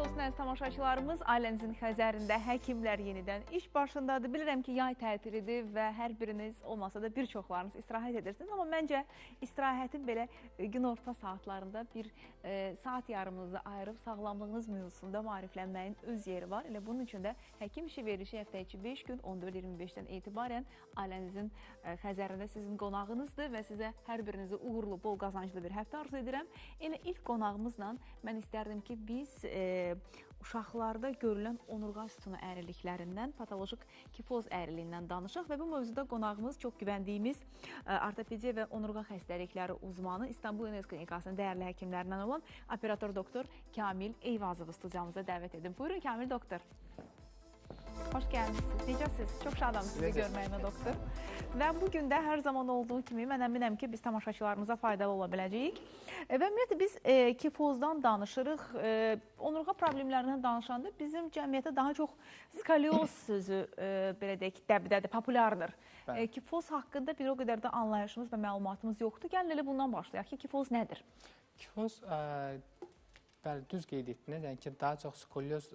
olsun əziz tamaşaçılarımız. Ailənizin Xəzərində həkimlər yenidən iş başındadır. Bilirəm ki, yay tətilidir və hər biriniz olmasa da bir çoxlarınız istirahət edirsiniz. Amma məncə istirahətin belə günorta saatlarında bir saat yarımınızı ayırıb sağlamlığınız mövzusunda maariflənməyin öz yeri var. Elə bunun üçün də həkim işi verişi həftə içi 5 gün 14-25-dən etibarən ailənizin Xəzərində sizin qonağınızdır və sizə hər birinizi uğurlu, bol qazanclı bir həftə arzu edirəm. Elə ilk qonağımızla mən istərdim ki, biz uşaqlarda görülən onurğa sütunu əyriliklərindən, patolojik kifoz əyriliyindən danışaq və bu mövzuda qonağımız çox güvəndiyimiz ortopediya və onurğa xəstəlikləri uzmanı İstanbul İNS Klinikasının dəyərli həkimlərindən olan operator doktor Kamil Eyvazovu studiyamıza dəvət edim. Buyurun Kamil doktor. Xoş gəlmişsiniz. Necəsiniz? Çox şadam sizi görməyimə doktor. Və bugün də hər zaman olduğu kimi mən əminəm ki, biz tamaşaçılarımıza faydalı ola biləcəyik. Və ümumiyyətlə biz kifozdan danışırıq. Onurğa problemlərindən danışanda bizim cəmiyyətə daha çox skolioz sözü belə deyək, dəbdədir, populyardır. Kifoz haqqında bir o qədər də anlayışımız və məlumatımız yoxdur. Gəlin elə bundan başlayaq ki, kifoz nədir? Kifoz bəli, düz qeyd etdiniz. Yəni ki, daha çox skolyoz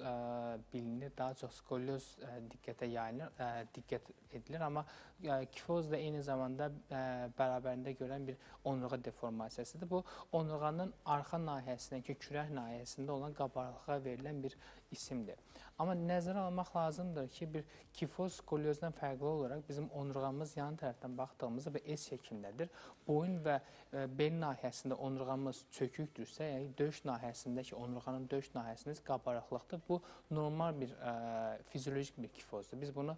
bilinir, daha çox skolyoz diqqətə yayılır, diqqət edilir. Amma kifoz da eyni zamanda bərabərində görən bir onurğa deformasiyasıdır. Bu, onurğanın arxa nahiyəsindəki kürək nahiyəsində olan qabarlığa verilən bir isimdir. Amma nəzərə almaq lazımdır ki, bir kifoz skolyozdan fərqli olaraq bizim onurğamız yan tərəfdən baxdığımızda və S şəklindədir. Boyun və bel nahiyəsində onurğamız çökükdürsə, yəni döş nahiyəsindəki onurğanın döş nahiyəsində qabarıqlıqdır. Bu normal bir fiziolojik bir kifozdur. Biz bunu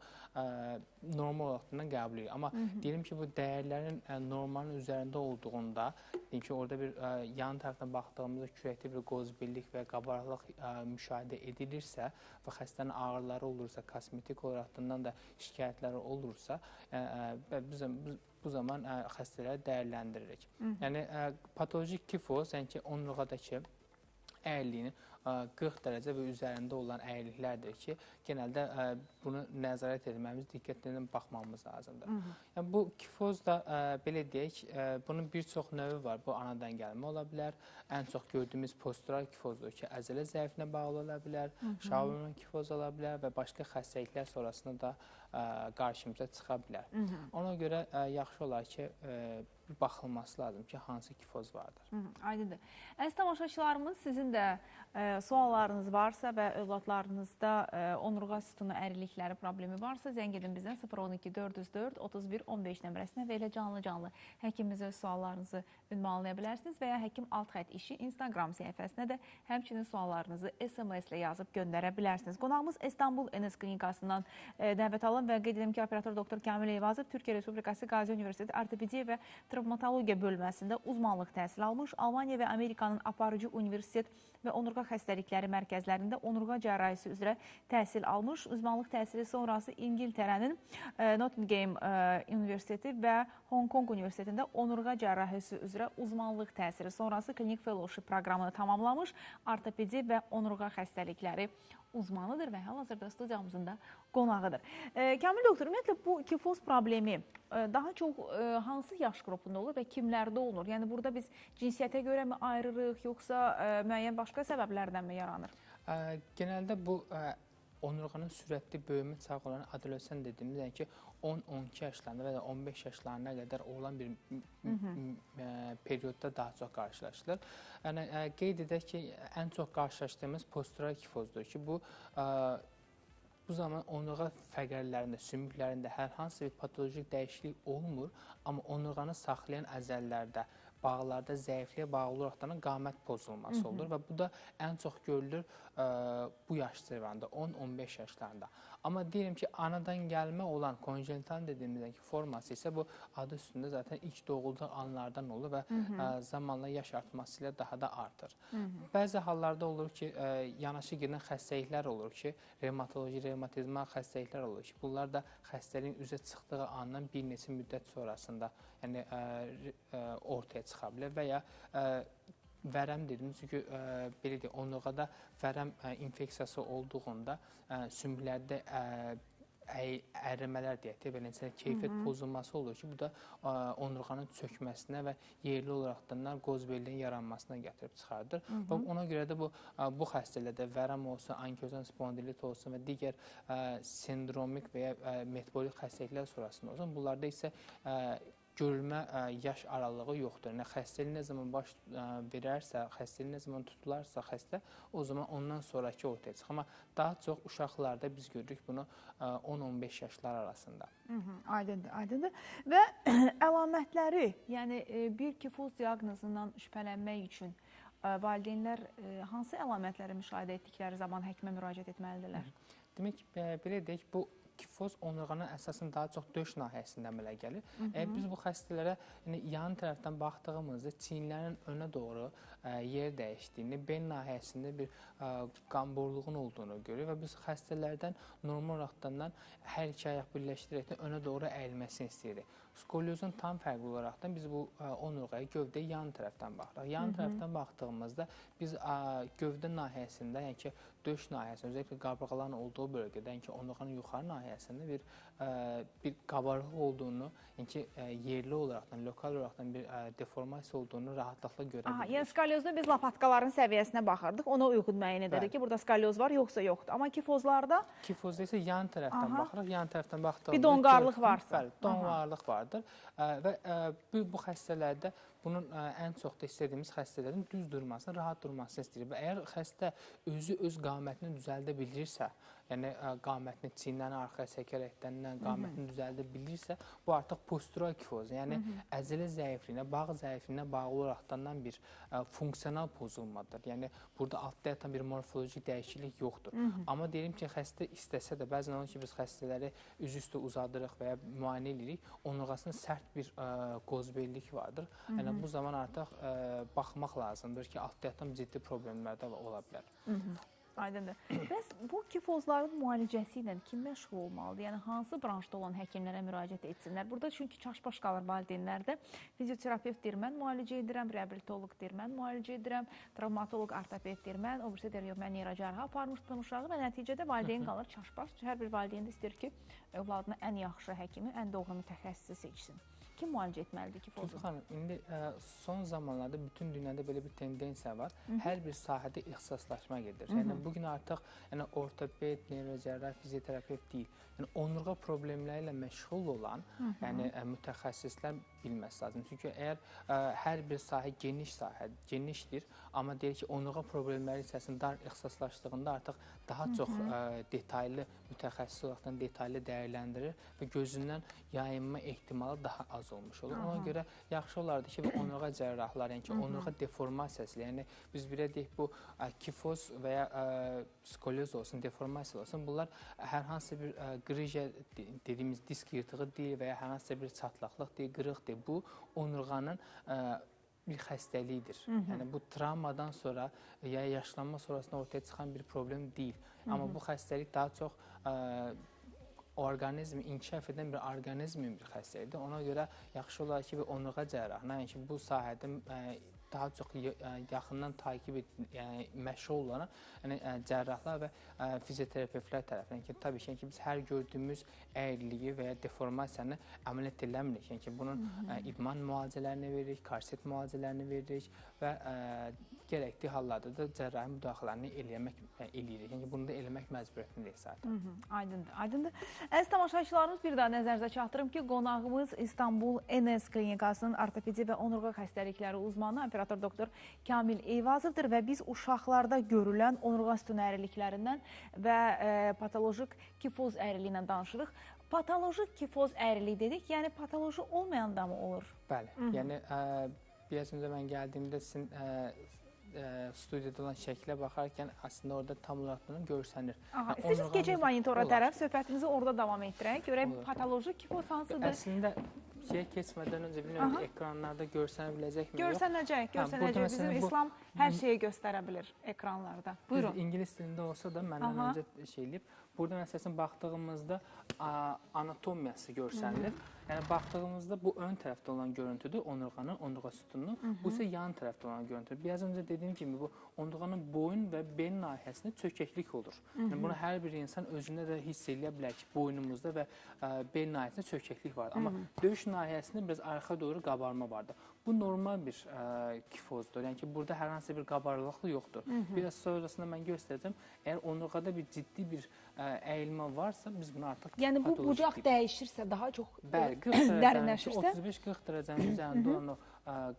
normal olaraq qəbul edirik. Amma deyim ki, bu dəyərlərin normalın üzərində olduğunda, deyim ki, orada bir yan tərəfdən baxdığımızda kürəkdə bir qozbellik və qabarıqlıq müşahidə edilirsə və xəstənin ağrıları olursa, kosmetik olaraqdan da şikayətləri olursa, bu zaman xəstələri dəyərləndiririk. Yəni, patolojik kifoz, yəni ki, onurğadakı əyriliyinin 40 dərəcə və üzərində olan əyriliklərdir ki, genəldə bunu nəzarət etmemiz, diqqətlə baxmamız lazımdır. Yəni, bu kifoz da, belə deyək, bunun bir çox növü var. Bu, anadan gəlmə ola bilər. Ən çox gördüyümüz postural kifozdur ki, əzələ zəiflinə bağlı ola bilər, şablon kifoz ola bilər və başqa xəstəliklər sonrasında da qarşımıza çıxa bilər. Ona görə yaxşı olar ki, baxılması lazım ki, hansı kifoz vardır. Aydındır. Əziz tamaşaçılarımız, sizin də suallarınız varsa və övladlarınızda onurğa sütunu əyrilikləri problemi varsa, zəng edin bizdən 012 404 31 15 nömrəsinə və elə canlı-canlı həkimimizə suallarınızı ünvanlaya bilərsiniz və ya həkim alt xətt işi Instagram səhifəsinə də həmçinin suallarınızı SMS ilə yazıb göndərə bilərsiniz. Qonağımız İstanbul İNS Klinikasından dəvət alın və qeyd edim ki, operator doktor Kamil Eyvazov Türkiyə Respublikası Qazi Universiteti Ortopediya və Travmatologiya bölməsində uzmanlıq təhsil almış, Almaniya və Amerikanın aparıcı universitet və onurğa xəstəlikləri mərkəzlərində onurğa cərrahisi üzrə təhsil almış. Uzmanlıq təhsili sonrası İngiltərənin Nottingham Universiteti və Hong Kong Universitetində onurğa cərrahisi üzrə uzmanlıq təhsili sonrası klinik fellowship proqramını tamamlamış, ortopediya və onurğa xəstəlikləri uzmanıdır və hal-hazırda studiyamızın da qonağıdır. Kamil doktor, ümumiyyətlə bu kifoz problemi daha çox hansı yaş qrupunda olur və kimlərdə olunur? Yəni, burada biz cinsiyyətə görə mi ayırırıq, yoxsa müəyyən başqa səbəblərdən mi yaranır? Genəldə bu onurğanın sürətli böyümə çağı olan adolesen dediyimiz, yəni ki, 10-12 yaşlarında və ya 15 yaşlarına qədər olan bir periodda daha çox qarşılaşılır. Yəni, qeyd edək ki, ən çox qarşılaşdığımız postural kifozdur ki, bu zaman onurğa fəqərlərində, sümüklərində hər hansı bir patolojik dəyişiklik olmur, amma onurğanı saxlayan əzəllərdə, bağlarda zəifliyə bağlı olaraq qamət pozulması olur və bu da ən çox görülür bu yaş civarında, 10-15 yaşlarında. Amma deyirəm ki, anadan gəlmə olan konjenital dediyimiz forması isə bu adı üstündə zaten ilk doğulduğu anlardan olur və zamanla yaş artması ilə daha da artır. Bəzi hallarda olur ki, yanaşı gedən xəstəliklər olur ki, revmatoloji, revmatizmal xəstəliklər olur ki, bunlar da xəstəliyin üzə çıxdığı andan bir neçə müddət sonrasında ortaya çıxa bilər və ya vərəm dedim, çünki belə deyək, onurğada vərəm infeksiyası olduğunda sümüklərdə ərimələr deyək də, belə keyfiyyət pozulması olur ki, bu da onurğanın çökməsinə və yerli olaraqdan qozbelliyin yaranmasına gətirib çıxardır. Və ona görə də bu xəstəlikdə vərəm olsun, ankilozan spondilit olsun və digər sindromik və ya metabolik xəstəliklər sonrasında olsun, bunlarda isə görülmə yaş aralığı yoxdur. Yəni, xəstəlik nə zaman baş verərsə, xəstəlik nə zaman tutularsa xəstə, o zaman ondan sonraki ortaya çıxır. Amma daha çox uşaqlarda biz görürük bunu 10-15 yaşlar arasında. Aydındır, aydındır. Və əlamətləri, yəni bir kifoz diaqnozundan şübhələnmək üçün valideynlər hansı əlamətləri müşahidə etdikləri zaman həkimə müraciət etməlidirlər? Demək, belə deyək, bu kifoz onurğanın əsasən daha çox döş nahiyəsində əmələ gəlir. Biz bu xəstələrə yan tərəfdən baxdığımızda çiyinlərin önə doğru yer dəyişdiyini, bel nahiyəsində bir qamburluğun olduğunu görürük və biz xəstələrdən normal olaraqdan hər iki ayaq birləşdirərək önə doğru əyilməsini istəyirik. Skolyozun tam fərqli olaraqdan biz bu onurğaya gövdəyə yan tərəfdən baxırıq. Yan tərəfdən baxdığımızda biz gövdə nahiyəsində, yəni ki, döş nahiyəsində, özelliklə qabırğaların olduğu bölgədə, yəni ki, onurğanın yuxarı nahiyəsində bir qabarıq olduğunu, yəni ki, yerli olaraqdan, lokal olaraqdan bir deformasiya olduğunu rahatlıqla görə bilirik. Yəni skolyozda biz lapatkaların səviyyəsinə baxırdıq, ona uyğun müəyyən edərdik ki, burada skolyoz var, yoxsa yoxdur. Amma kifozlarda? Kifozda isə yan tərəfdən baxırıq, yan tərəfdən baxdığımızda bir donqarlıq varsa. Donqarlıq vardır və bu xəstələrdə bunun ən çox da istədiyimiz xəstələrin düz durmasını, rahat durmasını istəyir. Və əgər xəstə özü öz qamətini düzəldə bilirsə, yəni qamətini çiyinlərini arxaya çəkərəkdən qamətini düzəldə bilirsə, bu artıq postural kifoz, yəni əzələ zəifliyinə, bağ zəifliyinə bağlı olaraqdan bir funksional pozulmadır. Yəni burada altda yatan bir morfoloji dəyişiklik yoxdur. Amma deyim ki, xəstə istəsə də, bəzən olur ki, biz xəstələri üzüstü uzadırıq və ya müayinə edirik, onurğasında sərt bir qozbellik vardır. Yəni bu zaman artıq baxmaq lazımdır ki, altda yatan ciddi problemlər də ola bilər. Aydındır. Bəs bu kifozların müalicəsi ilə kim məşğul olmalıdır? Yəni, hansı branşda olan həkimlərə müraciət etsinlər? Burada çünki çaşbaş qalır valideynlərdə. Fizioterapevt deyir, mən müalicə edirəm, reabilitoloq deyir, mən müalicə edirəm, travmatoloq, ortoped deyir, mən, o birisi deyir, yox, mən neyrocərrah aparmışdım uşağı və nəticədə valideyn qalır çaşbaş. Hər bir valideyn də istəyir ki, övladına ən yaxşı həkimi, ən doğru mütəxəssisi seçsin. Kim müalicə etməlidir kifozu? Tutu xanım, indi son zamanlarda bütün dünyada belə bir tendensiya var. Hər bir sahədə ixtisaslaşma gedir. Yəni, bugün artıq ortoped, neyrocərrah, fizioterapevt deyil. Yəni, onurğa problemləri ilə məşğul olan mütəxəssislər bilməsi lazım. Çünki əgər hər bir sahə genişdir, amma deyir ki, onurğa problemləri içərisində dar ixtisaslaşdığında artıq daha çox detaylı mütəxəssis olaraqdan detaylı dəyərləndirir və gözündən yayınma ehtimalı daha az olmuş olur. Ona görə yaxşı olardı ki, onurğa cərrahları, yəni ki, onurğa deformasiyası, yəni biz belə deyək, bu kifoz və ya skolyoz olsun, deformasiya olsun, bunlar hər hansı bir qrıja dediyimiz disk yırtığı deyil və ya hər hansı bir çatlaqlıq deyil, qırıq deyil. Bu onurğanın bir xəstəlikdir. Yəni bu travmadan sonra ya yaşlanma sonrasında ortaya çıxan bir problem deyil. Amma bu xəstəlik daha çox orqanizmi inkişaf edən bir orqanizmin bir xəstəlikdir. Ona görə yaxşı olar ki, bir onurğa cərrahına, yəni ki, bu sahədə daha çox yaxından takib məşğul olan cərrahlar və fizioterapevtlər tərəfindən ki, təbii ki, biz hər gördüyümüz əyriliyi və ya deformasiyanı əməliyyat eləmirik. Yəni ki, bunun idman müalicələrini veririk, korset müalicələrini veririk və gərəkli hallarda da cərrahi müdaxiləni eləyirik. Yəni ki, bunu da eləmək məcburiyyətindəyik zaten. Aydındır, aydındır. Əziz tamaşaçılarımız, bir daha nəzərinizə çatdırım ki, qonağımız İstanbul NS klinikasının ortopedi və onurğa xəstəlikləri uzmanı operator doktor Kamil Eyvazovdur və biz uşaqlarda görülən onurğa sütun əyriliklərindən və patolojik kifoz əyriliyindən danışırıq. Patolojik kifoz əyriliyi dedik, yəni patoloji olmayanda mı olur? Bəli, yəni biraz öncə mən gəldiyimdə sizin studiyada olan şəklə baxarkən əslində orada tam olaraq görsənir. İstəyirsiniz gecə monitora tərəf söhbətimizi orada davam etdirək. Görək patoloji kifoz hansıdır? Əslində keçmədən öncə bilmirəm ekranlarda görsənə biləcəkmi? Görsənəcək. Bizim İslam hər şeyi göstərə bilir ekranlarda. Buyurun. İngilis dilində olsa da məndən öncə şey eləyib. Burada məsələn baxdığımızda anatomiyası görsənilir. Yəni baxdığımızda bu ön tərəfdə olan görüntüdür, onurğanın, onurğa sütununun. Bu isə yan tərəfdə olan görüntüdür. Biraz öncə dediyim kimi bu onurğanın boyun və bel nahiyəsində çökəklik olur. Yəni bunu hər bir insan özündə də hiss eləyə bilər ki, boynumuzda və bel nahiyəsində çökəklik var. Amma döş nahiyəsində biraz arxa doğru qabarma vardır. Bu normal bir kifozdur. Yəni ki, burada hər hansı bir qabarıqlı yoxdur. Biraz sonrasında mən göstərəcəm. Əgər onurğada bir ciddi bir əyilmə varsa, biz bunu artıq yəni bu bucaq dəyişirsə, daha çox dərinləşirsə, 35-40 dərəcənin üzərində olan o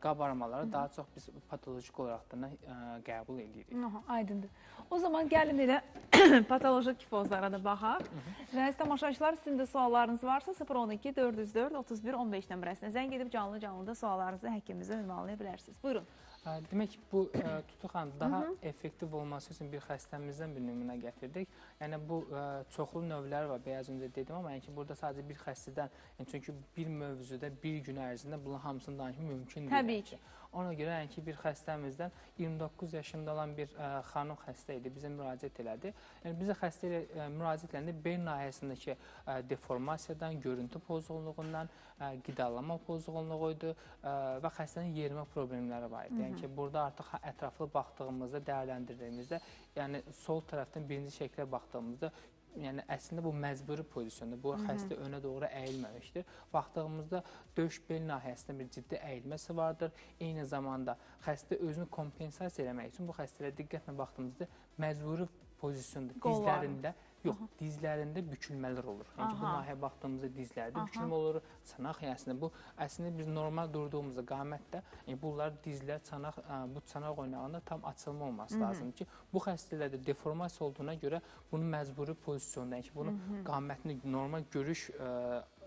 qabarmaları daha çox biz patolojik olaraq da qəbul edirik. Aydındır. O zaman gəlin elə patolojik kifozlara da baxaq. Və tamaşaçılar, sizin də suallarınız varsa 012 404 31 15 nömrəsinə zəng edib canlı-canlıda suallarınızı həkimimizə ünvanlaya bilərsiniz. Buyurun. Demək ki, bu tutuqan daha effektiv olması üçün bir xəstəmizdən bir nümunə gətirdik. Yəni bu çoxlu növləri var, bəyaz öncə dedim, amma yəni ki, burada sadəcə bir xəstədən, yəni çünki bir mövzuda bir gün ərzində bunun hamısını danışmaq mümkün deyil. Təbii ki. Ona görə yəni ki, bir xəstəmizdən 29 yaşında olan bir xanım xəstə idi, bizə müraciət elədi. Yəni bizə xəstə ilə müraciət eləndə bel nahiyəsindəki deformasiyadan, görüntü pozğunluğundan, qidalanma pozğunluğu idi və xəstənin yerimə problemləri var idi. Yəni ki, burada artıq ətraflı baxdığımızda, dəyərləndirdiyimizdə, yəni sol tərəfdən birinci şəklə baxdığımızda, yəni əslində bu məcburi pozisyondur. Bu xəstə önə doğru əyilməmişdir. Baxdığımızda döş bel nahiyəsində bir ciddi əyilməsi vardır. Eyni zamanda xəstə özünü kompensasiya eləmək üçün bu xəstələrə diqqətlə baxdığımızda məcburi pozisyondur. Dizlərində, yox, dizlərində bükülmələr olur. Yəni ki, bu nahiyyə baxdığımızda dizlərdə bükülmə olur, çanaq hiyəsində. Bu əslində biz normal durduğumuzda qamətdə bunlar dizlər, çanaq, bu çanaq oynağında tam açılma olması lazımdır ki, bu xəstələrdə deformasiya olduğuna görə bunu məcburi pozisyonda, yəni ki, bunun qamətini normal görüş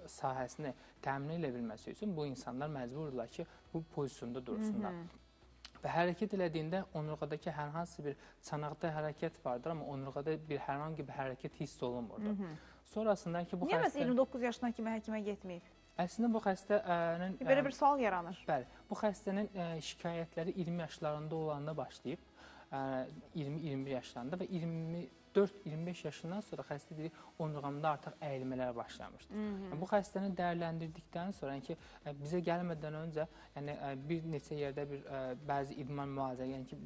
sahəsini təmin edə bilməsi üçün bu insanlar məcburdurlar ki, bu pozisyonda dursunlar. Və hərəkət elədiyində onurğadakı hər hansı bir çanaqda hərəkət vardır, amma onurğada hər hansı bir hərəkət hiss olunmurdur. Sonrasında ki, bu xəstə... Niyə məs 29 yaşına kimi həkimə getməyib? Əslində bu xəstənin... Belə bir sual yaranır. Bəli, bu xəstənin şikayətləri 20 yaşlarında olanda başlayıb, 20-21 yaşlarında və 24-25 yaşından sonra xəstə deyir, onurğamda artıq əyilmələr başlamışdır. Bu xəstəni dəyərləndirdikdən sonra, yəni ki, bizə gəlmədən öncə bir neçə yerdə bəzi idman müalicə, yəni ki,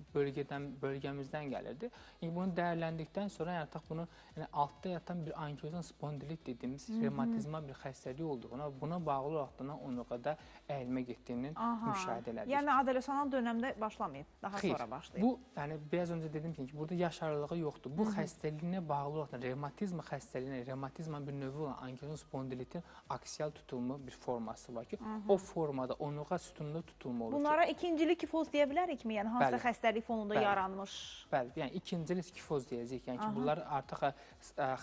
bölgəmizdən gəlirdi. Bunu dəyərləndikdən sonra artıq bunun altda yatan bir ankilozan spondilit dediyimiz revmatizmal bir xəstəlik olduğuna, buna bağlı olaraq da onurğada əyilmə getdiyinin müşahidə elədik. Yəni adolessional dövrdə başlamayıb, daha sonra başlayıb. Bu, yəni biraz öncə dedim ki, burada yaş aralığı yoxdur. Bu xəstəliyinə bağlı olaraq revmatizma xəstəliyinə, revmatizmanın bir növü olan ankilozan spondilitin aksial tutulma bir forması var ki, o formada onurğa sütununda tutulma olur. Bunlara ikincili kifoz deyə bilərikmi? Yəni hansısa xəstəlik fonunda yaranmış? Bəli, yəni ikincili kifoz deyəcəyik. Yəni ki, bunlar artıq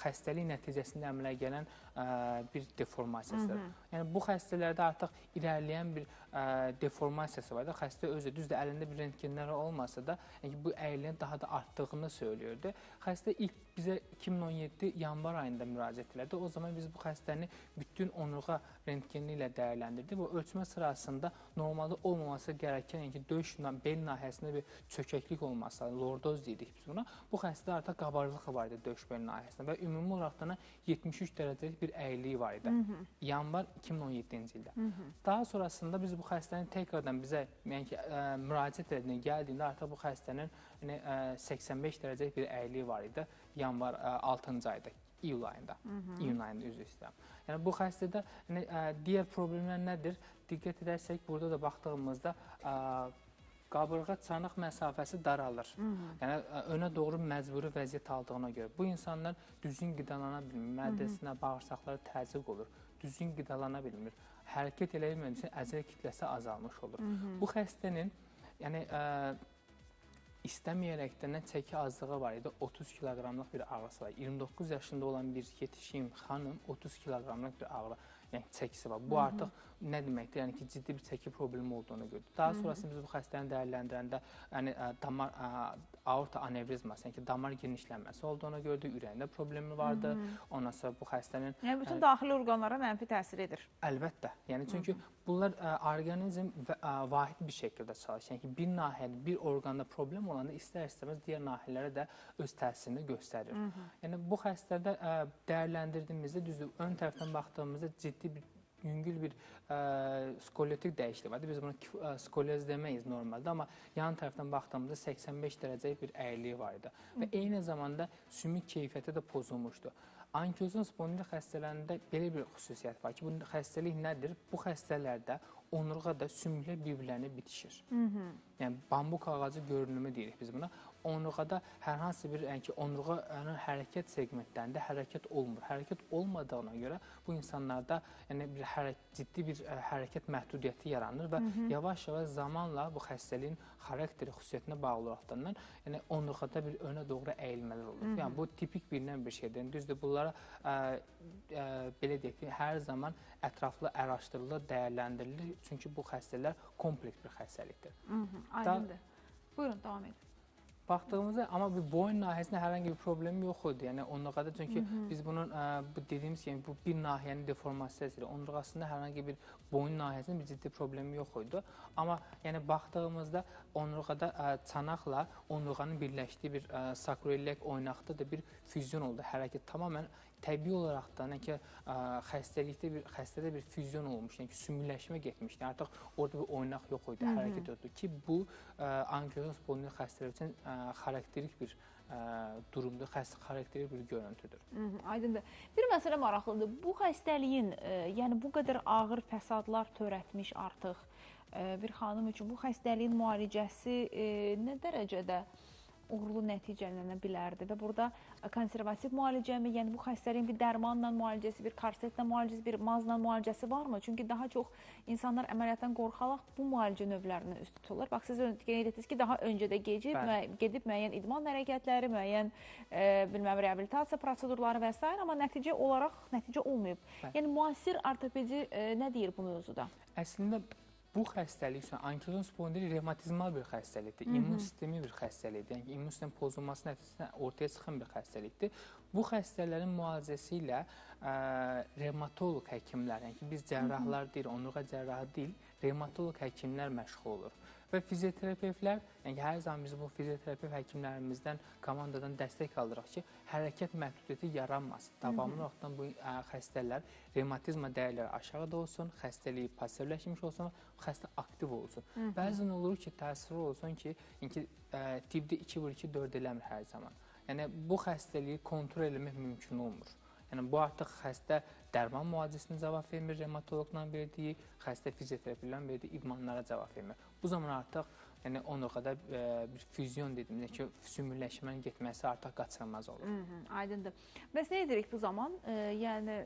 xəstəlik nəticəsində əmələ gələn bir deformasiyasıdır. Yəni bu xəstələrdə artıq irəliləyən bir deformasiyası var da, xəstə özü, düzdür, əlində bir rentgenləri olmasa da, bu əyilinin daha da artdığını söylüyordu. Xəstə ilk bizə 2017 yanvar ayında müraciət elədi. O zaman biz bu xəstəni bütün onurğa rentgeni ilə dəyərləndirdik və ölçmə sırasında normalda olmaması gərəkən, yəni ki, döş bel nahiyəsində bir çökəklik olması, lordoz deyirik biz buna. Bu xəstədə artıq qabarlığı var idi döş bel nahiyəsində və ümumi olaraq da 73 dərəcəlik bir əyiliyi var idi. Yanvar 2017-ci ildə. Daha sonrasında biz bu xəstənin tekrardan bizə müraciət edildiğində gəldiyində artıq bu xəstənin 85 dərəcəlik bir əyiliyi var idi yanvar 6-cı ayda, iyul ayında, iyun ayında üzr istəyirəm. Yəni bu xəstədə digər problemlər nədir? Diqqət edərsək, burada da baxdığımızda qabırğa çanaq məsafəsi daralır. Yəni önə doğru məcburi vəziyyət aldığına görə. Bu insanlar düzgün qidalana bilmir, mədəsinə, bağırsaqları təzyiq olur, düzgün qidalana bilmir. Hərəkət eləyə bilmədiyi üçün əzələ kütləsi azalmış olur. Bu xəstənin istəməyərəkdən çəki azlığı var idi, 30 kiloqramlıq bir ağrısı var. 29 yaşında olan bir yetişkin xanım 30 kiloqramlıq bir ağrı, yəni çəkisi var. Bu artıq nə deməkdir? Yəni ki, ciddi bir çəki problemi olduğunu gördük. Daha sonrasında biz bu xəstəni dəyərləndirəndə, yəni damar aorta anevrizması, yəni ki, damar genişlənməsi olduğunu gördük, ürəyində problemi vardı. Ondan sonra bu xəstənin Yəni bütün daxili orqanlara mənfi təsir edir. əlbəttə. Yəni çünki bunlar orqanizm vahid bir şəkildə çalışır. Yəni ki, bir nahiyədə, bir orqanda problem olanda istər-istəməz digər nahiyələrə də öz təsirini göstərir. Yəni bu xəstədə dəyərləndirdiyimizdə düzdür, ön tərəfdən baxdığımızda ciddi bir yüngül bir skolyotik dəyişiklik var. Biz bunu skolyoz deməyiz normalda, amma yan tərəfdən baxdığımızda 85 dərəcə bir əyiliyi var idi. Və eyni zamanda sümük keyfiyyəti də pozulmuşdu. Ankilozun spondilit xəstələrində belə bir xüsusiyyət var ki, bu xəstəlik nədir? Bu xəstələrdə onurğada sümüklər bir-birlərini bitişir. Yəni bambuk ağacı görünümü deyirik biz buna. Onurğada hər hansı bir, yəni ki, onurğanın hərəkət segmentlərində hərəkət olmur. Hərəkət olmadığına görə bu insanlarda yəni ciddi bir hərəkət məhdudiyyəti yaranır və yavaş-yavaş zamanla bu xəstəliyin xarakteri, xüsusiyyətinə bağlı olaraqdan yəni onurğada bir önə doğru əyilmələr olur. Yəni bu tipik bilinən bir şeydir. Yəni, düzdür, bunlara belə deyək ki, hər zaman ətraflı araşdırılır, dəyərləndirilir. Çünki bu xəstələr kompleks bir xəstəlikdir. Aydındır. Buyurun, davam edin. Baxdığımızda, amma bir boyun nahiyəsində hər hansı bir problem yox idi. Yəni onurğada çünki biz bunun bu dediyimiz kimi bu bir nahiyənin deformasiyasıdır. Onurğasında hər hansı bir boyun nahiyəsində bir ciddi problemi yox idi. Amma yəni baxdığımızda onurğada çanaqla onurğanın birləşdiyi bir sakroiliak oynaqda da bir füzyon oldu. Hərəkət tamamilə təbii olaraqdan ki, xəstədə bir füzyon olmuş, yəni ki, sümükləşmə getmişdi. Artıq orada bir oynaq yox idi, hərəkət yoxdur ki, bu ankilozun spondilit xəstələr üçün xarakterik bir durumdur, xarakterik bir görüntüdür. Aydındır. Bir məsələ maraqlıdır. Bu xəstəliyin, yəni bu qədər ağır fəsadlar törətmiş artıq bir xanım üçün bu xəstəliyin müalicəsi nə dərəcədə uğurlu nəticələnə bilərdi və burada konservativ müalicəmi, yəni bu xəstəliyin bir dərmanla müalicəsi, bir korsetlə müalicəsi, bir mazla müalicəsi varmı? Çünki daha çox insanlar əməliyyatdan qorxaraq bu müalicə növlərinə üst tuturlar. Bax, siz qeyd etdiniz ki, daha öncədə gedib müəyyən idman hərəkətləri, müəyyən reabilitasiya prosedurları və s. amma nəticə olaraq nəticə olmayıb. Yəni müasir ortopedi nə deyir bu mövzuda? Əslində bu xəstəlik üçün ankilozun spondilit revmatizmal bir xəstəlikdir, immun sistemi bir xəstəlikdir, yəni immun sistemi pozulması nəticəsində ortaya çıxan bir xəstəlikdir. Bu xəstələrin müalicəsi ilə revmatoloq həkimlər, yəni ki, biz cərrahlar deyil, onurğa cərrahı deyil, revmatoloq həkimlər məşğul olur. Və fizioterapevtlər, yəni hər zaman biz bu fizioterapevt həkimlərimizdən, komandadan dəstək alırıq ki, hərəkət məhdudiyyəti yaranmasın. Davamlı olaraqdan bu xəstələr revmatizma dəyərləri aşağıda olsun, xəstəliyi passivləşmiş olsun, xəstə aktiv olsun. Bəzən olur ki, təəssüf olsun ki, tibdə 2-4 eləmir hər zaman. Yəni bu xəstəliyi kontrol etmək mümkün olmur. Yəni bu artıq xəstə dərman müalicəsinə cavab vermir, revmatoloqla verdiyi, xəstə fizioterapiyla verdiyi idmanlara cavab vermir. Bu zaman artıq yəni onurğada bir füzyon dediyimiz ki, sümükləşmənin getməsi artıq qaçılmaz olur. Aydındır. Bəs nə edirik bu zaman? Yəni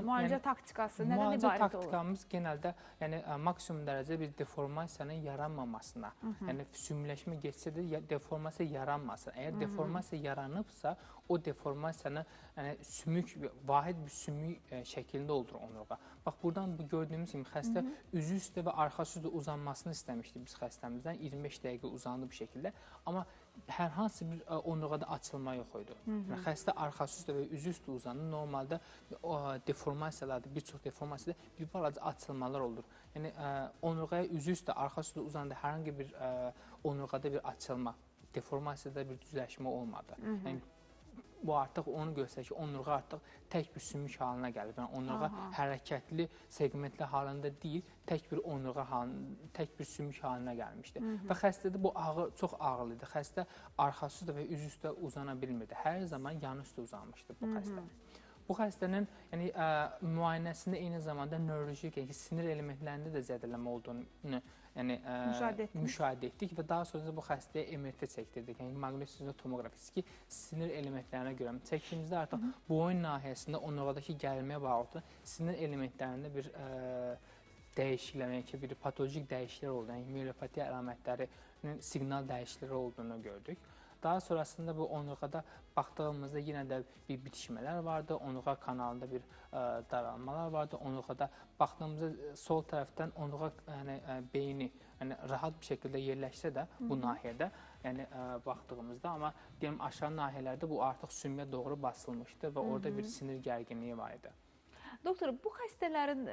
müalicə taktikası nədən ibarət olur? Müalicə taktikamız genəldə yəni maksimum dərəcədə bir deformasiyanın yaranmamasına, yəni sümükləşmə getsə də deformasiya yaranmasın. Əgər deformasiya yaranıbsa, o deformasiyanı sümük, vahid bir sümük şəklində olur onurğa. Bax, buradan bu gördüyümüz kimi xəstə üzü üstə və arxası üstə uzanmasını istəmişdik biz xəstəmizdən. 25 dəqiqə uzandı bu şəkildə. Amma hər hansı bir onurğada açılma yox idi. Xəstə arxası üstə və üzü üstə uzandı. Normalda deformasiyalarda, bir çox deformasiyada bir balaca açılmalar olur. Yəni onurğaya üzü üstə, arxası üstə uzandı hər hansı bir onurğada bir açılma, deformasiyada bir düzləşmə olmadı. Yəni bu artıq onu göstərir ki, onurğa artıq tək bir sümük halına gəlib. Yəni onurğa hərəkətli, segmentli halında deyil, tək bir onurğa halında, tək bir sümük haline gəlmişdi. Və xəstədə bu çox ağır idi. Xəstə arxası üstə və üzü üstə uzana bilmirdi. Hər zaman yanı üstə uzanmışdı bu xəstə. Bu xəstənin yəni müayinəsində eyni zamanda nörolojik, yəni sinir elementlərində də zədələnmə olduğunu müşahidə etdik və daha sonra bu xəstəyə MRT çəkdirdik. Yəni maqnit tomoqrafisi ki, sinir elementlərinə görə çəkdiyimizdə artıq boyun nahiyəsində onurğadakı gərilməyə bağlı sinir elementlərində bir dəyişikliklər, yəni ki, bir patolojik dəyişikliklər oldu. Yəni miyelopatiya əlamətlərinin siqnal dəyişiklikləri olduğunu gördük. Daha sonrasında bu onurğada baxdığımızda yenə də bir bitişmələr vardı, onurğa kanalında bir daralmalar vardı. Onurğada baxdığımızda sol tərəfdən onurğa beyni rahat bir şəkildə yerləşsə də bu nahiyədə yəni baxdığımızda, amma deyim aşağı nahiyələrdə bu artıq sümüyə doğru basılmışdı və orada bir sinir gərginliyi var idi. Doktor, bu xəstələrin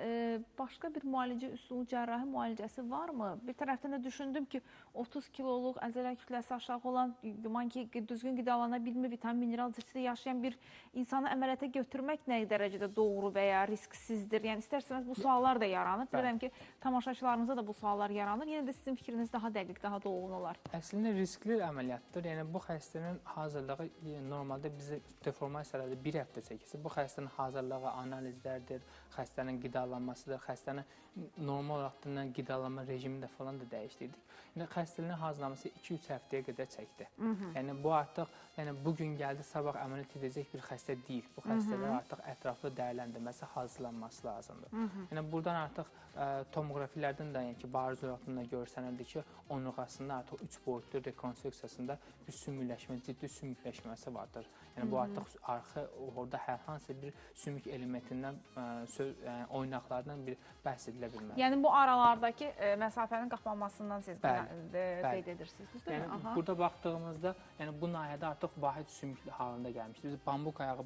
başqa bir müalicə üsulu, cərrahi müalicəsi varmı? Bir tərəfdən də düşündüm ki, 30 kiloluq, əzələ kütləsi aşağı olan, güman ki, düzgün qidalana bilmir, vitamin, mineral zirsidə yaşayan bir insanı əməliyyata götürmək nə dərəcədə doğru və ya risksizdir? Yəni, istərseniz bu suallar da yaranır. Bilirəm ki, tamaşaçılarımıza da bu suallar yaranır. Yenə də sizin fikriniz daha dəqiq, daha dolğun olar. Əslində riskli əməliyyatdır. Yəni bu xəstənin hazırlığı normalda bizə deformasiyalarda bir həftə çəkirsə, bu xəstənin hazırlığı, analizlərdir, xəstənin qidalanmasıdır, xəstənin normal olaraq qidalanma rejimini də falan da dəyişdirdik. Yəni xəstəliyin hazırlanması 2-3 həftəyə qədər çəkdi. Yəni bu artıq bu gün gəldi, sabah əməliyyat edəcək bir xəstə deyil. Bu xəstələr artıq ətraflı dəyərləndirməsi, hazırlanması lazımdır. Yəni buradan artıq tomoqrafilərdən də, yəni ki, bariz olaraq da görsənirdi ki, onurğasında artıq 3 boyutlu rekonstruksiyasında bir sümükləşmə, ciddi sümükləşməsi vardır. Yəni bu artıq orada hər hansı bir sümük elementindən, oynaqlardan bir bəhs edilə bilməlidir. Yəni bu aralardakı məsafənin qapanmasından siz qeyd edirsiniz, deyil mi? Yəni burada baxdığımızda, yəni bu nahiyədə artıq vahid sümük halında gəlmişdir. Biz bambuk ayağı,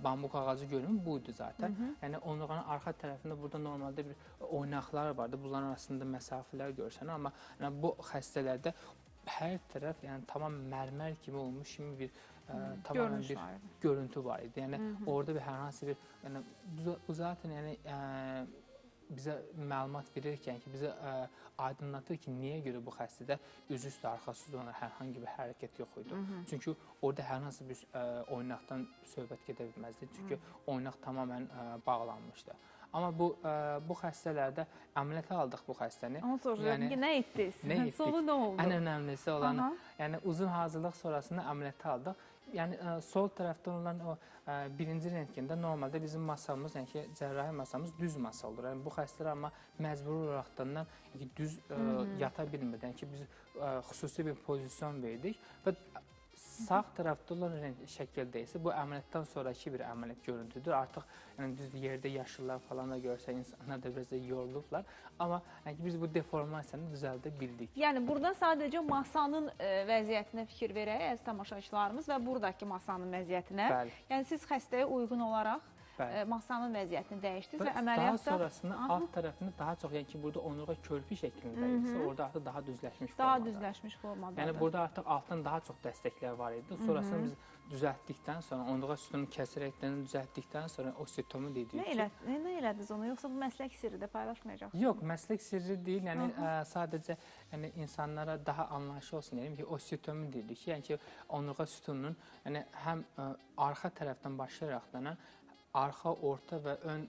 bambuk ağacı görünür, buydu zaten. Yəni onurğanın arxa tərəfində burada normalde bir oynaqlar vardı. Bunların arasında məsafələr görsənir, amma bu xəstələrdə hər tərəf tamam mərmər kimi olmuş kimi bir tamamen bir görüntü var idi. Yəni orada bir hər hansı bir, bu zaten bizə məlumat verirkən ki, bizə aydınlatır ki, niyə görə bu xəstədə üzüstü, arxasız olan hər hangi bir hərəkət yox idi. Çünki orada hər hansı bir oynaqdan söhbət gedə bilməzdi. Çünki oynaq tamamen bağlanmışdı. Amma bu xəstələrdə əməliyyata aldıq bu xəstəni. Onu soracağım ki, nə etdiniz? Nə etdik? Sonu nə oldu? Ən önəmlisi olan, yəni uzun hazırlıq sonrasında əməliyyata aldıq. Yəni sol tərəfdən olan o birinci rentgende normalde bizim masamız, yəni ki, cərrahi masamız düz masa olur. Yəni bu xəstələr amma məcburi olaraqdan düz yata bilmir. Yəni ki, biz xüsusi bir pozisyon verdik və sağ tərəfdə olan şəkildə isə bu əməliyyatdan sonraki bir əməliyyat görüntüdür. Artıq düz yerdə yaşlılar falan da görsə, insanlar da biraz da yorulublar. Amma biz bu deformasiyanı düzəldə bildik. Yəni burada sadəcə masanın vəziyyətinə fikir verək, əziz tamaşaçılarımız, və buradakı masanın vəziyyətinə. Yəni siz xəstəyə uyğun olaraq masanın vəziyyətini dəyişdiniz və əməliyyatda... Daha sonrasında alt tərəfini daha çox, yəni ki, burada onurğa körpü şəklində isə orada artıq daha düzləşmiş formada. Daha düzləşmiş formada. Yəni burada artıq altdan daha çox dəstəklər var idi. Sonrasında biz düzəltdikdən sonra, onurğa sütununu kəsirəkdən düzəltdikdən sonra osteotomi dedik ki... Nə elədiniz onu, yoxsa bu məslək sirri də paylaşmayacaqsınız? Yox, məslək sirri deyil. Yəni sadəcə insanlara daha anlayışı olsun deyim ki, osteotomi dedik ki, yəni ki, onurğa sütununun həm arxa tərəfdən başlayaraq arxa, orta və ön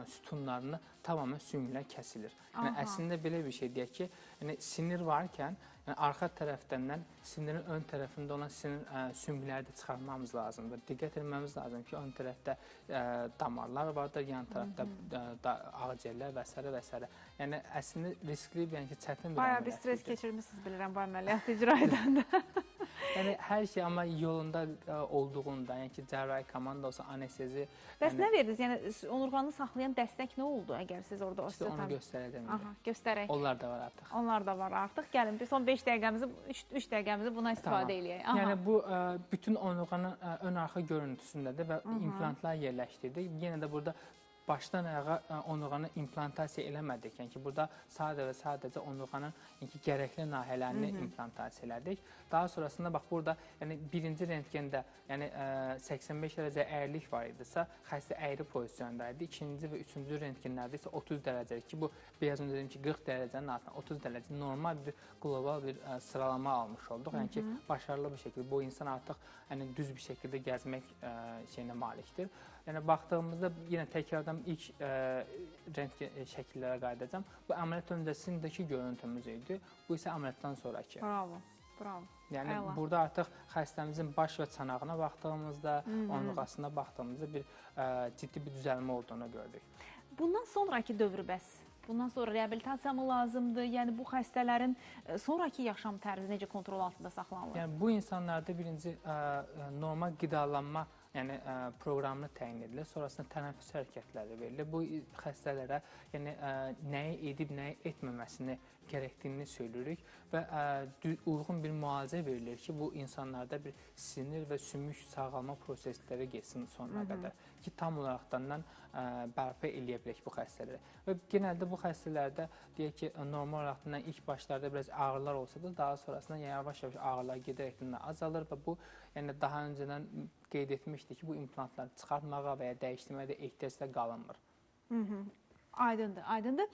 sütunlarını tamamen sümüklər kəsilir. Yəni əslində belə bir şey deyək ki, sinir varkən arxa tərəfdən sinirin ön tərəfində olan sümükləri də çıxarmamız lazımdır. Diqqət etmemiz lazım ki, ön tərəfdə damarlar vardır, yan tərəfdə ağciyərlər və s. və s. Yəni əslində riskli, yəni ki, çətin bir əməliyyat. Bayağı bir stres keçirmişsiniz, bilirəm, bu əməliyyatı icra edəndə. Yəni hər şey amma yolunda olduğunda, yəni ki, cərrahi komanda olsa, anestezi... Bəs nə verdiniz? Yəni onurğanı saxlayan dəstək nə oldu əgər siz orada osteotomi? Onu göstərəcəm. Göstərək. Onlar da var artıq. Onlar da var artıq. Gəlin, son 5 dəqiqəmizi, 3 dəqiqəmizi buna istifadə eləyək. Yəni bu bütün onurğanın ön-arxa görüntüsündədir və implantlar yerləşdirdik. Yenə də burada başdan ayağa onurğanı implantasiya eləmədik. Yəni ki, burada sadəcə onurğanın gərəkli nahiyələrini implantasiya elədik. Daha sonrasında bax burada birinci rentgende 85 dərəcə əyrilik var idisə, xəstə əyri pozisyondaydı. İkinci və üçüncü rentgenlərdə isə 30 dərəcəlik ki, bu biraz öncə dedim ki, 40 dərəcənin altında 30 dərəcə normal bir qlobal bir sıralama almış olduq. Yəni ki, başarılı bir şəkildə bu insan artıq düz bir şəkildə gəzmək şeyinə malikdir. Yəni baxdığımızda yenə təkrardan ilk rentgen şəkillərə qayıdacağam. Bu əməliyyat öncəsindəki görüntümüz idi. Bu isə əməliyyatdan sonraki. Bravo, bravo. Yəni burada artıq xəstəmizin baş və çanağına baxdığımızda, onurğasına baxdığımızda bir ciddi bir düzəlmə olduğunu gördük. Bundan sonraki dövrü bəs? Bundan sonra reabilitasiya mı lazımdır? Yəni bu xəstələrin sonraki yaşam tərzi necə kontrol altında saxlanılır? Yəni bu insanlarda birinci normal qidalanma yəni proqramını təyin edilir. Sonrasında tənəffüs hərəkətləri verilir. Bu xəstələrə yəni nəyi edib, nəyi etməməsini gərəkdiyini söyləyirik və uyğun bir müalicə verilir ki, bu insanlarda bir sinir və sümük sağalma prosesləri getsin sonuna qədər ki, tam olaraqdan bərpa eləyə bilək bu xəstələri. Və genəldə bu xəstələrdə deyək ki, normal olaraqdan ilk başlarda biraz ağrılar olsa da, daha sonrasında yavaş-yavaş ağrılar gedərəkdən azalır və bu, yəni daha öncədən qeyd etmişdik ki, bu implantları çıxartmağa və ya dəyişdirməyə ehtiyacda qalınmır. Aydındır, aydındır.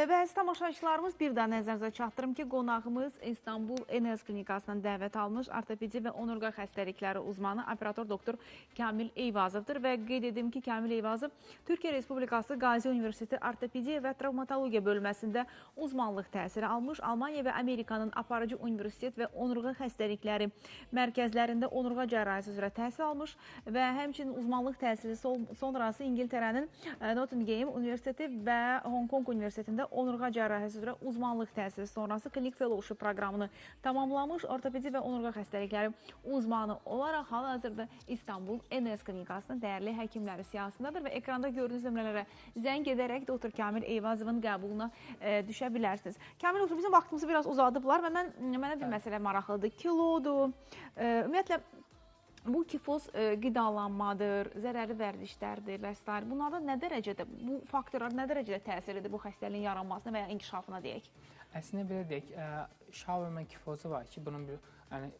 Bəzi tamaşaçılarımız bir daha nəzərinizə çatdırım ki, qonağımız İstanbul Enes Klinikasından dəvət almış ortopedi və onurğa xəstəlikləri uzmanı operator doktor Kamil Eyvazovdur və qeyd edim ki, Kamil Eyvazov Türkiyə Respublikası Qazi Universiteti ortopediya və travmatologiya bölməsində uzmanlıq təhsili almış. Almaniya və Amerikanın aparıcı universitet və onurğa xəstəlikləri mərkəzlərində onurğa cərrahisi üzrə təhsil almış və həmçinin uzmanlıq təhsili sonrası İngiltərənin Nottingham Universiteti və Hong Kong Universitetində onurğa cərrahisi üzrə uzmanlıq təhsili sonrası klinik fellowship proqramını tamamlamış. Ortopedi və onurğa xəstəlikləri uzmanı olaraq hal-hazırda İstanbul Enes Klinikasının dəyərli həkimləri siyahısındadır və ekranda gördüyünüz nömrələrə zəng edərək doktor Kamil Eyvazovun qəbuluna düşə bilərsiniz. Kamil doktor, bizim vaxtımızı biraz uzadıblar və mənə bir məsələ maraqlıdır. Kilodur, ümumiyyətlə, bu kifoz qidalanmadır, zərərli vərdişlərdir və s. Bunlarda nə dərəcədə, bu faktorlar nə dərəcədə təsir edir bu xəstəliyin yaranmasına və ya inkişafına deyək? Əslində belə deyək, Schauerman kifozu var ki, bunun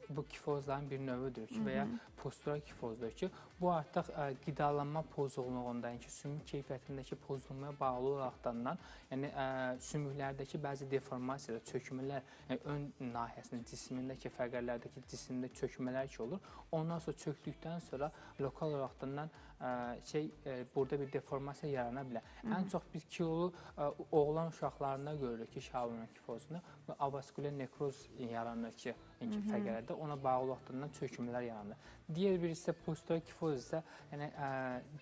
bu kifozların bir növüdür ki, və ya postural kifozdur ki, bu artıq qidalanma pozğunluğunda, yəni ki, sümük keyfiyyətindəki pozğunluğa bağlı olaraqdan, yəni sümüklərdəki bəzi deformasiyalar, çökmələr, yəni ön nahiyəsində, cismindəki fəqərlərdəki cisimdə çökmələr ki olur, ondan sonra çökdükdən sonra lokal olaraqdan burada bir deformasiya yarana bilər. Ən çox biz kilolu oğlan uşaqlarında görürük ki, Schauerman kifozunu avaskülər nekroz yaranır ki, fəqərlərdə ona bağlı olaraqdan çökmələr yaranır. Digər bir isə postural kifoz isə yəni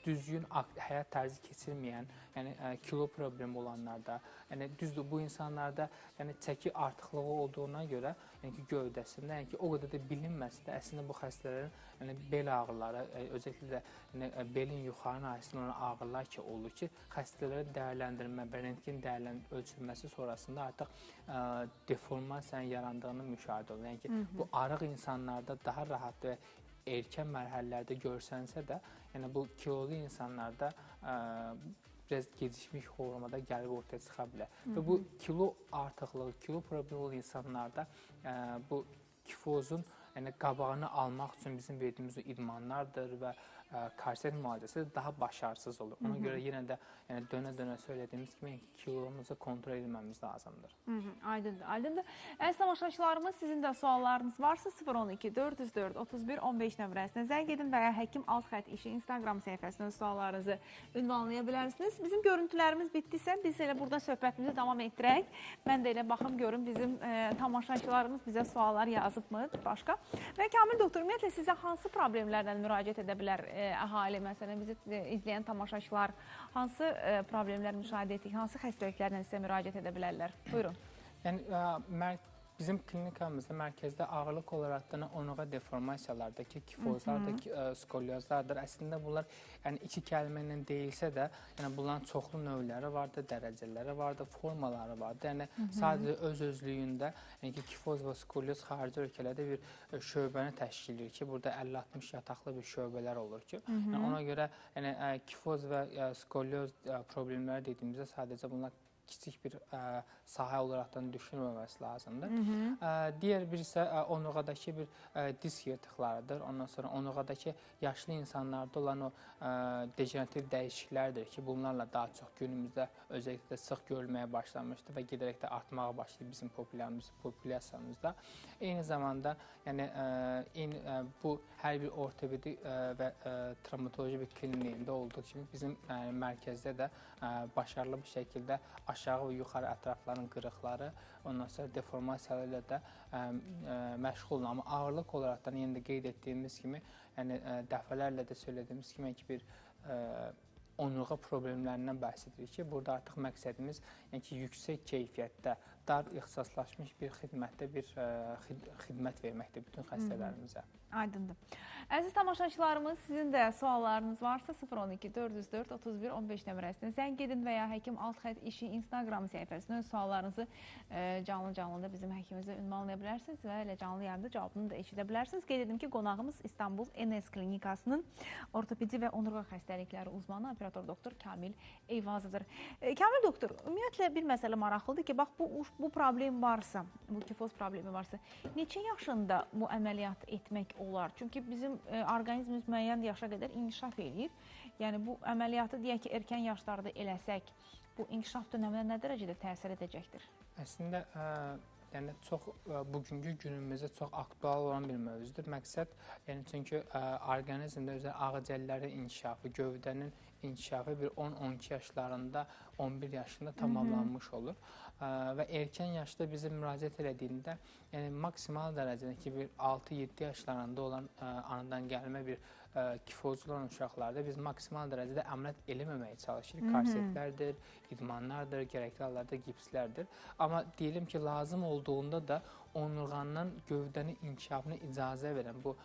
düzgün həyat tərzi keçirməyən, yəni kilo problemi olanlarda, yəni düzdür bu insanlarda yəni çəki artıqlığı olduğuna görə, yəni ki gövdəsində, yəni ki o qədər də bilinməsə də əslində bu xəstələrin yəni bel ağrıları, özəlliklə də belin yuxarı nahiyəsində olan ağrılar ki olur ki, xəstələrin dəyərləndirmə, rentgen ölçülməsi sonrasında artıq deformasiyanın yarandığını müşahidə olunur. Yəni ki bu arıq insanlarda daha rahat və erkən mərhələlərdə görsənsə də, yəni bu kilolu insanlarda biraz gecikmiş formada gəlib ortaya çıxa bilər. Və bu kilo artıqlığı, kilo problemi olan insanlarda bu kifozun qabağını almaq üçün bizim verdiyimiz idmanlardır və korset müalicəsi daha başarısız olur. Ona görə yenə də dönə-dönə söylədiyimiz kimi kilomuzu kontrol etməmiz lazımdır. Aydındır, aydındır. Əziz tamaşaçılarımız, sizin də suallarınız varsa 012 404 31 15 nömrəsinə zəng edin və ya Həkim Alt Xətt İşi Instagram səhifəsindən suallarınızı ünvanlaya bilərsiniz. Bizim görüntülərimiz bitdisə, biz elə burada söhbətimizi davam etdirək. Mən də elə baxım görüm bizim tamaşaçılarımız bizə suallar yazıbmı başqa. Və Kamil doktor, ümumiyyətlə sizə hansı problemlərlə müraciət edə bilər əhali, məsələn, bizi izləyən tamaşaçılar hansı problemlər müşahidə etdik, hansı xəstəliklərlə sizə müraciət edə bilərlər? Buyurun. Yəni, bizim klinikamızda mərkəzdə ağırlıq olaraqdan onurğa deformasiyalardakı kifozlardakı skolyozlardır. Əslində bunlar iki kəlmə ilə deyilsə də, bunların çoxlu növləri vardır, dərəcələri vardır, formaları vardır. Yəni sadəcə öz-özlüyündə kifoz və skolyoz xarici ölkələrdə bir şöbəni təşkil edir ki, burada 50-60 yataqlı bir şöbələr olur ki, ona görə kifoz və skolyoz problemləri dediyimizdə sadəcə bunlar kiçik bir sahə olaraqdan düşünməməsi lazımdır. Digər bir isə onurğadakı bir disk yırtıqlarıdır. Ondan sonra onurğadakı yaşlı insanlarda olan o degenerativ dəyişikliklərdir ki, bunlarla daha çox günümüzdə özəlliklə sıx görülməyə başlamışdır və gedərək də artmağa başlayır bizim populyasiyamızda. Eyni zamanda bu hər bir ortopedi və travmatoloji bir klinikində olduğu kimi bizim mərkəzdə də başarılı bir şəkildə aşağı və yuxarı ətrafların qırıqları, ondan sonra deformasiyaları ilə də məşğul olun. Amma ağırlıq olaraq da yenə də qeyd etdiyimiz kimi, dəfələrlə də söylədiyimiz kimi bir onurğa problemlərindən bəhs edirik ki, burada artıq məqsədimiz yüksək keyfiyyətdə dar ixtisaslaşmış bir xidmətdə xidmət verməkdir bütün xəstələrimizə. Aydındır. Əziz tamaşaçılarımız, sizin də suallarınız varsa 012 404 31 15 nömrəsindən zəng edin və ya Həkim Alt Xətt İşi Instagram səhifəsindən suallarınızı canlı-canlıda bizim həkimimizə ünvanlaya bilərsiniz və elə canlı yayımda cavabını da eşidə bilərsiniz. Qeyd edim ki, qonağımız İstanbul NS Klinikasının ortopedi və onurğa xəstəlikləri uzmanı operator doktor Kamil Eyvazovdur. Kamil doktor, ümumiyyətlə bir məsələ maraqlıdır ki, bax bu problem varsa, bu kifoz problemi varsa, neçə yaşında bu əməliyyat etmək olar? Çünki bizim orqanizmimiz müəyyən yaşa qədər inkişaf eləyir. Yəni bu əməliyyatı deyək ki, erkən yaşlarda eləsək, bu inkişaf dönəminə nə dərəcədə təsir edəcəkdir? Əslində, yəni bugünkü günümüzdə çox aktual olan bir mövzudur. Məqsəd, yəni çünki orqanizmdə özəl ağciyərlərin inkişafı, gövdənin inkişafı bir 10-12 yaşlarında, 11 yaşında tamamlanmış olur. Və erkən yaşda bizim müraciət elədiyində, yəni maksimal dərəcədə ki, bir 6-7 yaşlarında olan anadan gəlmə bir kifozlu olan uşaqlarda biz maksimal dərəcədə əməliyyat eləməməyə çalışırıq. Korsetlərdir, idmanlardır, gərəkli hallarda gipslərdir. Amma deyilim ki, lazım olduğunda da onurğanın gövdənin inkişafına icazə verən bu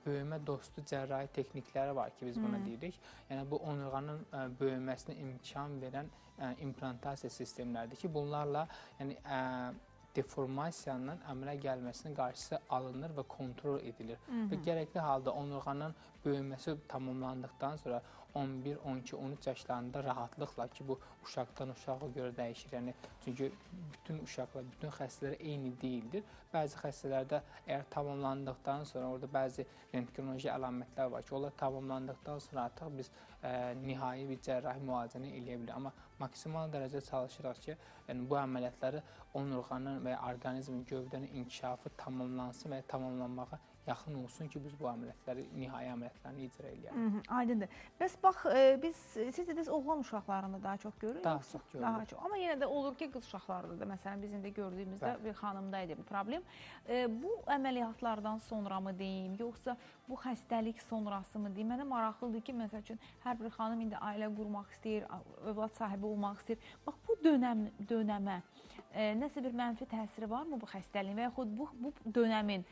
böyümə dostu cərrahi texnikləri var ki, biz buna deyirik. Yəni bu onurğanın böyüməsinə imkan verən implantasiya sistemləridir ki, bunlarla yəni deformasiyanın əmələ gəlməsinin qarşısı alınır və kontrol edilir. Və gərəkli halda onurğanın böyüməsi tamamlandıqdan sonra 11, 12, 13 yaşlarında rahatlıqla ki, bu uşaqdan uşağa görə dəyişir. Yəni, çünki bütün uşaqlar, bütün xəstələr eyni deyildir. Bəzi xəstələrdə əgər tamamlandıqdan sonra orada bəzi rentgenoloji əlamətlər var ki, onlar tamamlandıqdan sonra artıq biz nihai bir cərrahi müalicəni eləyə bilir. Amma maksimal dərəcədə çalışırıq ki, yəni bu əməliyyatları onurğanın və ya orqanizmin gövdənin inkişafı tamamlansın və ya tamamlanmağa yaxın olsun ki, biz bu əməliyyatları, nihai əməliyyatlarını icra eləyək. Aydındır. Bəs bax, siz dediniz, oğlan uşaqlarında daha çox görürük. Daha çox görürük. Daha çox. Amma yenə də olur ki, qız uşaqlarında da, məsələn, bizim də gördüyümüzdə bir xanımda idi bu problem. Bu əməliyyatlardan sonra mı deyim, yoxsa bu xəstəlik sonrası mı deyim? Mənə maraqlıdır ki, məsəl üçün, hər bir xanım indi ailə qurmaq istəyir, övlad sahibi olmaq istəyir. Bax, bu dönəmə nəsə bir mənfi təsiri varmı bu xəstəliyin və yaxud bu dönəmin,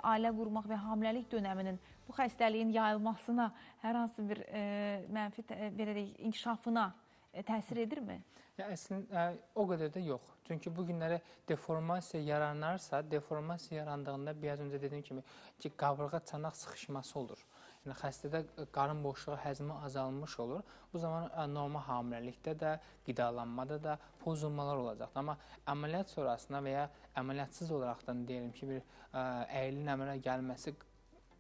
ailə qurmaq və hamiləlik dönəminin bu xəstəliyin yayılmasına, hər hansı bir mənfi inkişafına təsir edirmi? Əslində, o qədər də yox. Çünki bu günlərə deformasiya yaranarsa, deformasiya yarandığında biraz öncə dediyim kimi ki, qabırğa çanaq sıxışması olur. Yəni, xəstədə qarın boşluğu həzmi azalmış olur. Bu zaman normal hamiləlikdə də, qidalanmada da pozulmalar olacaqdır. Amma əməliyyat sonrasında və ya əməliyyatsız olaraqdan deyəlim ki, bir əylin əmələ gəlməsi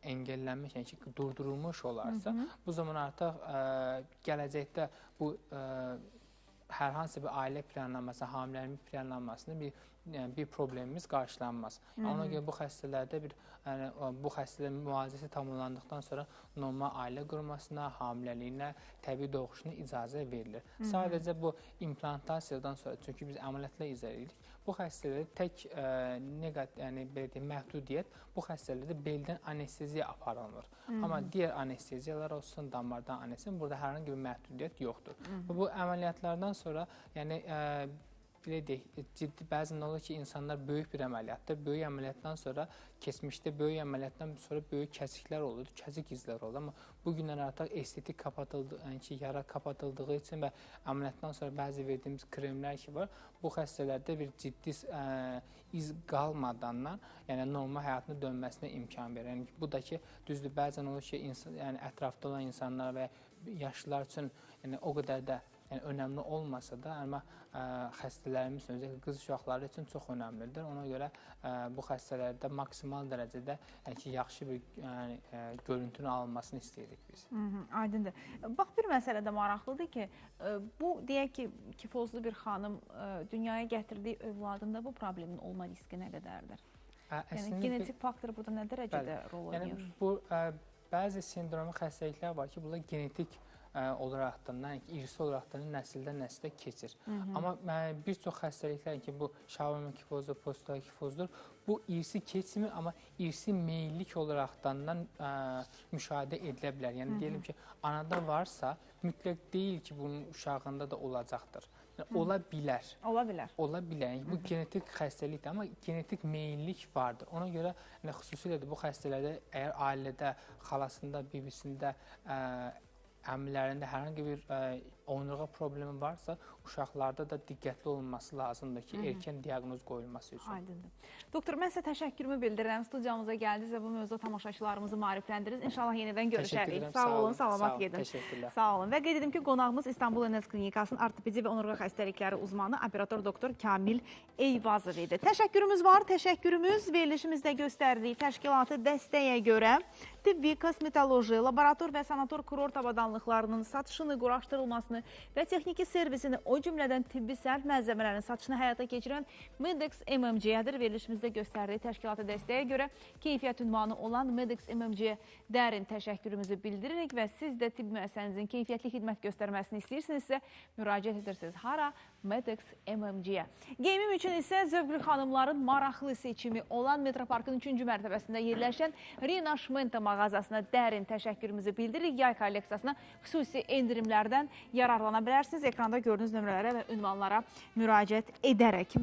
engellənmiş, yəni ki, durdurulmuş olarsa, bu zaman artıq gələcəkdə bu hər hansı bir ailə planlaması, hamiləlik planlanmasında bir problemimiz qarşılanmaz. Ona görə bu xəstələrdə bu xəstələrin müalicəsi tamamlandıqdan sonra normal ailə qurmasına, hamiləliyinə, təbii doğuşuna icazə verilir. Sadəcə bu implantasiyadan sonra, çünki biz əməliyyatla izah edirik, bu xəstələrdə tək məhdudiyyət bu xəstələrdə beldən anesteziya aparılmır. Amma digər anesteziyalar olsun, damardan anesteziya, burada hər hansı bir məhdudiyyət yoxdur. Bu əməliyyatlardan sonra, yəni belə deyək, ciddi bəzən olur ki, insanlar böyük bir əməliyyatdır. Böyük əməliyyatdan sonra, keçmişdə böyük əməliyyatdan sonra böyük kəsiklər olurdu, kəzik izlər oldu. Amma bu günlər artıq estetik yara kapatıldığı üçün və əməliyyatdan sonra bəzi verdiyimiz kremlər ki var, bu xəstələrdə bir ciddi iz qalmadan, yəni normal həyatına dönməsinə imkan verir. Yəni, bu da ki, düzdür, bəzən olur ki, ətrafda olan insanlar və yaşlılar üçün o qədər də önəmli olmasa da, amma xəstələrimiz, özelliklə qız uşaqları üçün çox önəmlidir. Ona görə bu xəstələrdə maksimal dərəcədə yaxşı bir görüntünün alınmasını istəyirik biz. Aydındır. Bax, bir məsələ də maraqlıdır ki, bu, deyək ki, kifozlu bir xanım dünyaya gətirdiyi övladında bu problemin olma riski nə qədərdir? Yəni, genetik faktor burada nə dərəcədə rol oynayır? Bu, bəzi sindromi xəstəliklər var ki, bunlar genetik olaraqdan, irsi olaraqdan nəsildən nəslə keçir. Amma bir çox xəstəliklər ki, bu şavrama kifozdur, postural kifozdur, bu irsi keçmir, amma irsi meyillik olaraqdan müşahidə edilə bilər. Yəni, deyəlim ki, anada varsa, mütləq deyil ki, bunun uşağında da olacaqdır. Ola bilər. Ola bilər. Ola bilər. Yəni, bu genetik xəstəlikdir, amma genetik meyillik vardır. Ona görə xüsusilə də bu xəstələrdə əgər ailədə, xalasında, bibisində, əmilərində hər hansı bir onurğa problemi varsa, uşaqlarda da diqqətli olunması lazımdır ki, erkən diaqnoz qoyulması üçün. Aydındır. Doktor, mən sizə təşəkkürümü bildirirəm. Studiyamıza gəldiniz və bu mövzuda tamaşaçılarımızı maarifləndirdiniz. İnşallah yenidən görüşərik. Sağ olun, salamat gedin. Təşəkkürlər. Sağ olun. Və qeyd edim ki, qonağımız İstanbul Enes Klinikasının ortopedi və onurğa xəstəlikləri uzmanı, operator doktor Kamil Eyvazov idi. Təşəkkürümüz var. Təşəkkürümüz verilişimizdə göstərdiyi təşkilatı dəstəyə görə tibbi, kosmetoloji, laborator və sanator kurort avadanlıqlarının satışını, quraşdırılmasını və texniki servisini, o cümlədən tibbi sərf məlzəmələrin satışını həyata keçirən Medex MMC-dir. Verilişimizdə göstərdiyi təşkilatı dəstəyə görə keyfiyyət ünvanı olan Medex MMC-yə dərin təşəkkürümüzü bildiririk və siz də tibb müəssisənizin keyfiyyətli xidmət göstərməsini istəyirsinizsə, müraciət edirsiniz. Hara? Medex MMC-yə. Geyimim üçün isə zövqlü xanımların maraqlı seçimi olan Metroparkın 3-cü mərtəbəsində yerləşən Rina Şmenta mağazasına dərin təşəkkürümüzü bildiririk. Yay kolleksiyasına xüsusi endirimlərdən yararlana bilərsiniz. Ekranda gördüyünüz nömrələrə və ünvanlara müraciət edərək.